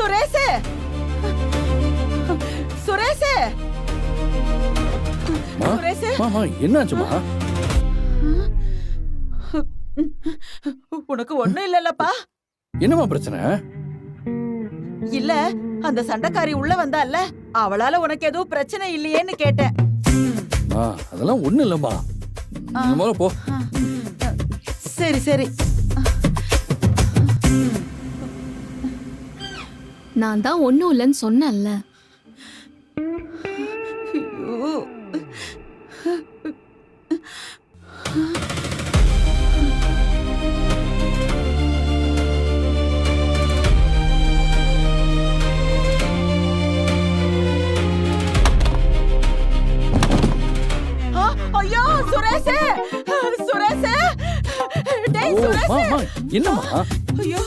சுரேஷ் சுரேஷ் சுரேஷ் என்னாச்சுமா? உனக்கு ஒண்ணும் இல்லல்லப்பா? என்னமா பிரச்சனை? இல்ல, அந்த சண்டைக்காரி உள்ள வந்தால, அவளால உனக்கு எதுவும் பிரச்சனை இல்லையேன்னு கேட்டேன். அதெல்லாம் ஒண்ணு இல்லம்மா. போ. சரி சரி. நான் தான் ஒண்ணும் இல்லைன்னு சொன்னேன்ல. ஐயோ சுரேஷ் சுரேஷ், டேய் சுரேஷ். என்னம்மா? ஐயோ